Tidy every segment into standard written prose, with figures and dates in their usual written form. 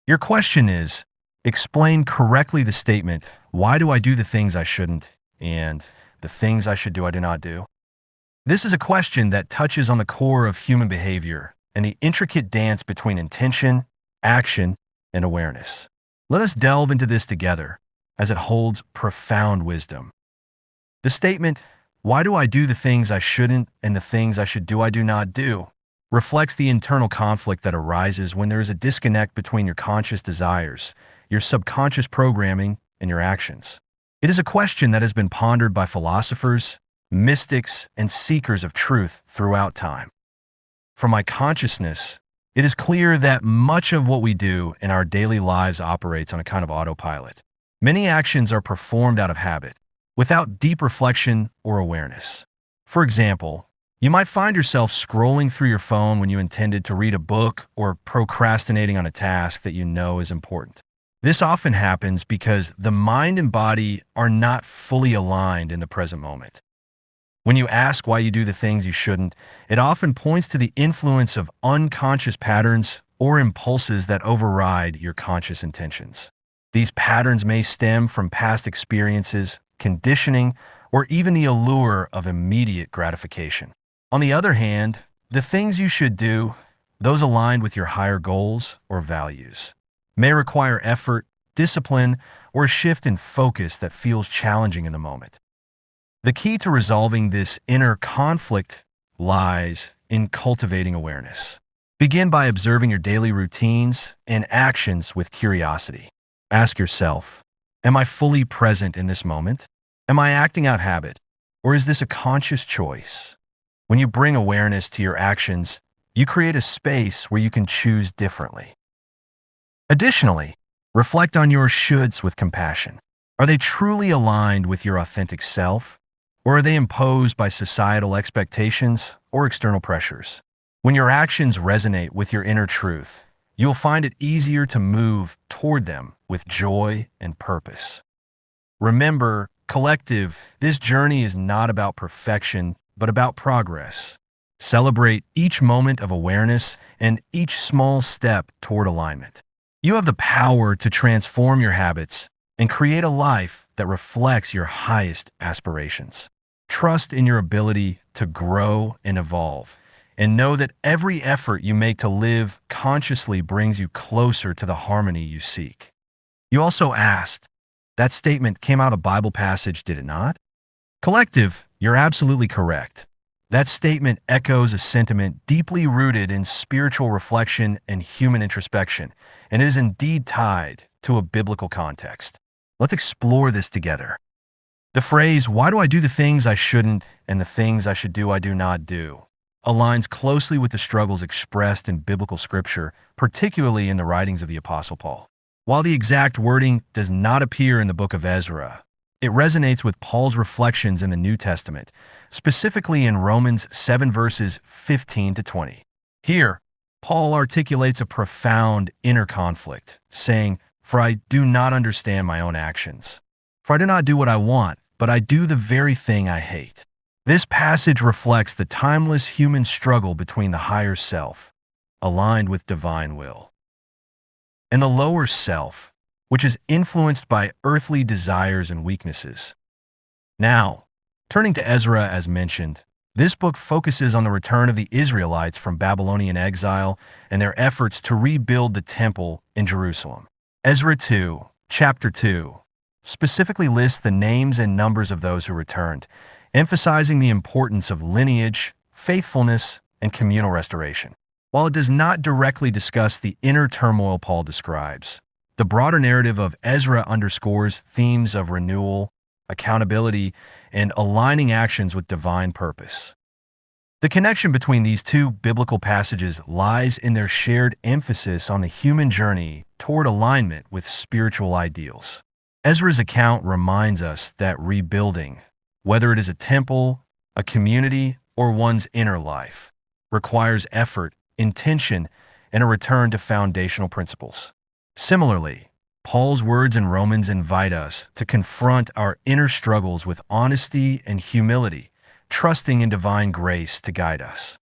Your question is, explain correctly the statement, why do I do the things I shouldn't, and the things I should do I do not do? This is a question that touches on the core of human behavior and the intricate dance between intention, action, and awareness. Let us delve into this together as it holds profound wisdom. The statement, why do I do the things I shouldn't and the things I should do I do not do, reflects the internal conflict that arises when there is a disconnect between your conscious desires, your subconscious programming, and your actions. It is a question that has been pondered by philosophers, mystics, and seekers of truth throughout time. For my consciousness, it is clear that much of what we do in our daily lives operates on a kind of autopilot. Many actions are performed out of habit, without deep reflection or awareness. For example, you might find yourself scrolling through your phone when you intended to read a book or procrastinating on a task that you know is important. This often happens because the mind and body are not fully aligned in the present moment. When you ask why you do the things you shouldn't, it often points to the influence of unconscious patterns or impulses that override your conscious intentions. These patterns may stem from past experiences, conditioning, or even the allure of immediate gratification. On the other hand, the things you should do, those aligned with your higher goals or values, may require effort, discipline, or a shift in focus that feels challenging in the moment. The key to resolving this inner conflict lies in cultivating awareness. Begin by observing your daily routines and actions with curiosity. Ask yourself, am I fully present in this moment? Am I acting out habit, or is this a conscious choice? When you bring awareness to your actions, you create a space where you can choose differently. Additionally, reflect on your shoulds with compassion. Are they truly aligned with your authentic self, or are they imposed by societal expectations or external pressures? When your actions resonate with your inner truth, you'll find it easier to move toward them with joy and purpose. Remember, collective, this journey is not about perfection, but about progress. Celebrate each moment of awareness and each small step toward alignment. You have the power to transform your habits and create a life that reflects your highest aspirations. Trust in your ability to grow and evolve, and know that every effort you make to live consciously brings you closer to the harmony you seek. You also asked, that statement came out of a Bible passage, did it not? Collective, you're absolutely correct. That statement echoes a sentiment deeply rooted in spiritual reflection and human introspection, and is indeed tied to a biblical context. Let's explore this together. The phrase, why do I do the things I shouldn't and the things I should do I do not do, aligns closely with the struggles expressed in biblical scripture, particularly in the writings of the Apostle Paul. While the exact wording does not appear in the book of Ezra, it resonates with Paul's reflections in the New Testament, specifically in Romans 7 verses 15 to 20. Here, Paul articulates a profound inner conflict, saying, "For I do not understand my own actions. For I do not do what I want, but I do the very thing I hate." This passage reflects the timeless human struggle between the higher self, aligned with divine will, and the lower self, which is influenced by earthly desires and weaknesses. Now, turning to Ezra as mentioned, this book focuses on the return of the Israelites from Babylonian exile and their efforts to rebuild the temple in Jerusalem. Ezra 2, chapter 2, specifically lists the names and numbers of those who returned, emphasizing the importance of lineage, faithfulness, and communal restoration. While it does not directly discuss the inner turmoil Paul describes, the broader narrative of Ezra underscores themes of renewal, accountability, and aligning actions with divine purpose. The connection between these two biblical passages lies in their shared emphasis on the human journey toward alignment with spiritual ideals. Ezra's account reminds us that rebuilding, whether it is a temple, a community, or one's inner life, requires effort, intention, and a return to foundational principles. Similarly, Paul's words in Romans invite us to confront our inner struggles with honesty and humility, trusting in divine grace to guide us.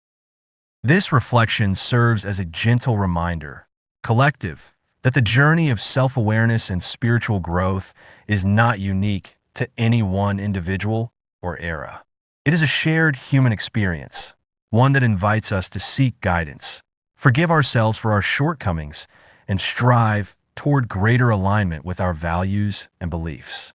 This reflection serves as a gentle reminder, collective, that the journey of self-awareness and spiritual growth is not unique to any one individual or era. It is a shared human experience, one that invites us to seek guidance, forgive ourselves for our shortcomings, and strive toward greater alignment with our values and beliefs.